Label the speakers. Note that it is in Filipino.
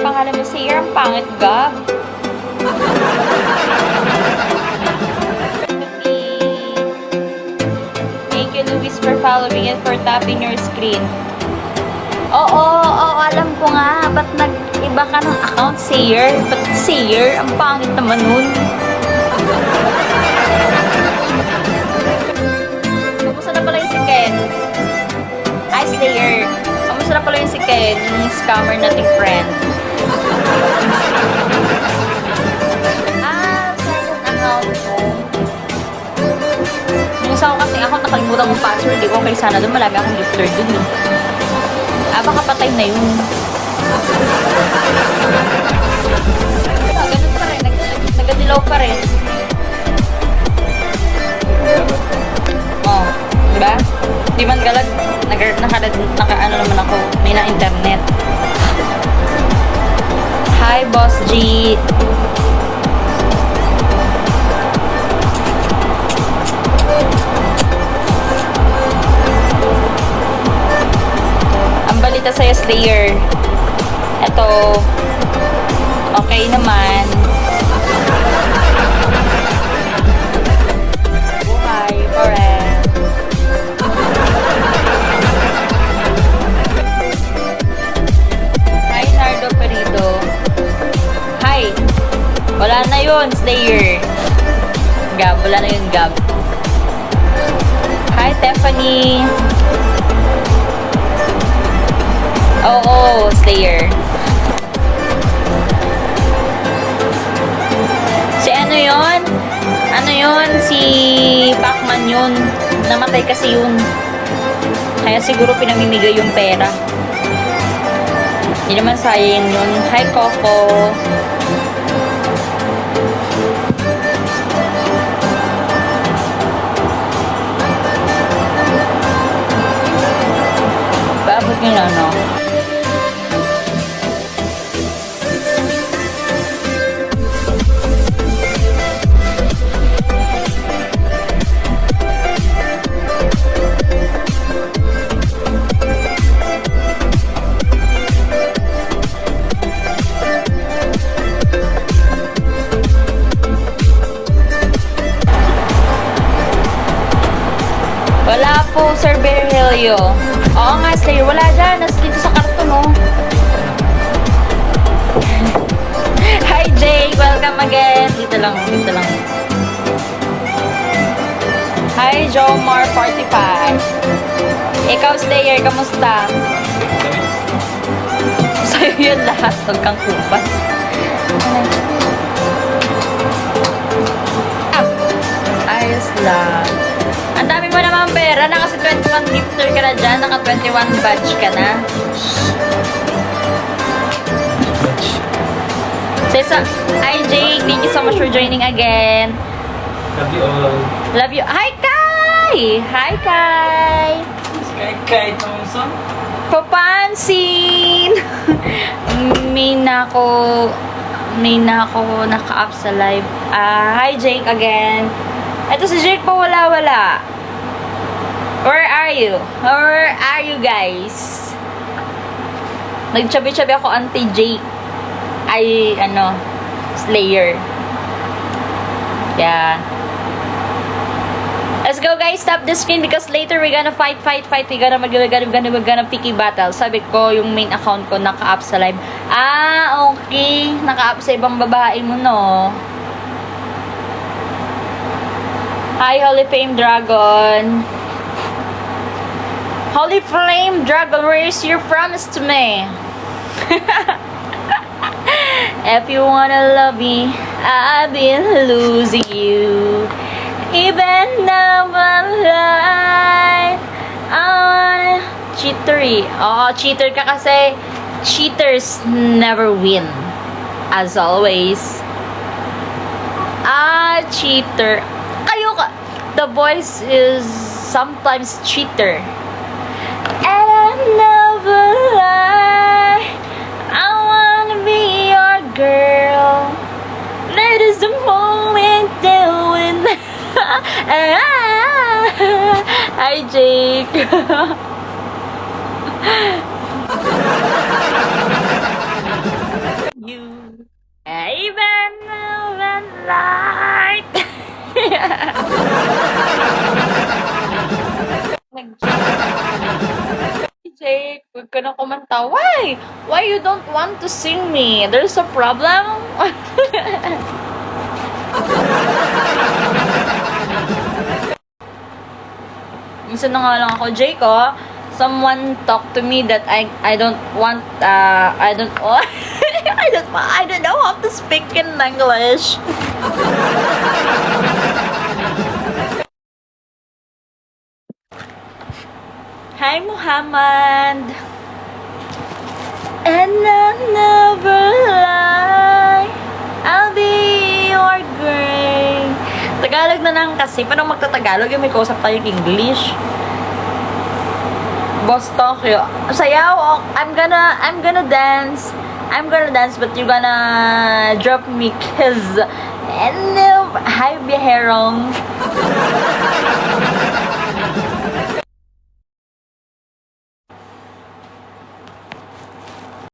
Speaker 1: pangalan mo, Sayer. Ang pangit, Gab. Thank you, Luis, for following and for tapping your screen. Oo, alam ko nga. Ba't nag-iba ka ng account, Sayer? Ba't Sayer? Ang pangit naman nun. Kamusta na pala yung si Ken? Hi, Sayer. Kamusta na pala yung si Ken? Yung scammer nating friend. Second account ko. Yung sa ako kasi ako nakalimutan kong password. Di ko okay sana doon. Malami akong gifter doon eh. Baka patay na yun. Ganun pa rin. Nagadilaw pa rin. Oh, diba? Di man galag. Naka-ano naman ako. May na-internet. Hi, Boss G. Balita sa'yo, Slayer. Ito, okay naman. Buhay, forever. Hi, Nardo Perido. Hi. Wala na yun, Slayer. Gab, wala na yun, Gab. Hi, Stephanie. Oo, Slayer. Si ano yun? Ano yun? Si Pacman yun. Namatay kasi yun. Kaya siguro pinamimigay yung pera. Hindi naman sayang yun. Hi, Coco. Bakit yun ano? Wala po, Sir Berhelio. Oo nga, Slayer. Wala dyan. Nasa dito sa karton, oh. Hi, Jake. Welcome again. Dito lang, dito lang. Hi, Jomar 45. Ikaw, Slayer. Kamusta? Sa'yo yun lahat. Huwag kang kupat. Ayos lang. Ang dami mo naman pera. Naka 21 gifter ka na dyan. Naka 21 batch ka na. Sesa, hi Jake. Thank you so much for joining again.
Speaker 2: Love you all.
Speaker 1: Love you. Hi Kai! Hi Kai!
Speaker 2: Kai Thompson.
Speaker 1: Papansin! May na ako naka-up sa live. Hi Jake again. Ito si Jake pa wala. Where are you? Where are you guys? Nagchabi-chabi ako anti-Jake. Ay, ano, Slayer. Yeah. Let's go guys, stop the screen because later we're gonna fight. We're gonna picky battle. Sabi ko, yung main account ko naka-up sa live. Okay. Naka-up sa ibang babae mo, no? Hi, Holy Flame Dragon. Holy Flame Dragon, where is your promise to me? If you wanna love me, I've been losing you. Even now my life, I wanna cheatery. Oh, cheater ka kasi. Cheaters never win. As always. Cheater. The voice is sometimes cheater. And I never lie. I wanna be your girl. That is the moment that when Hi Jake. Even when light. Jake, huwag ka na kumanta. Why? Why you don't want to sing me? There's a problem? Minsan na nga lang ako, Jake, oh. Someone talk to me that I don't want, I don't, oh, I don't know how to speak in English. Hi, Muhammad. And I'll never lie. I'll be your grain. Tagalog na lang kasi. Paano magtatagalog yung may kausap tayong English? Boss Tokyo. Sayaw. Oh, I'm gonna dance. I'm gonna dance, but you're gonna drop me kiss. And hi, Biherong.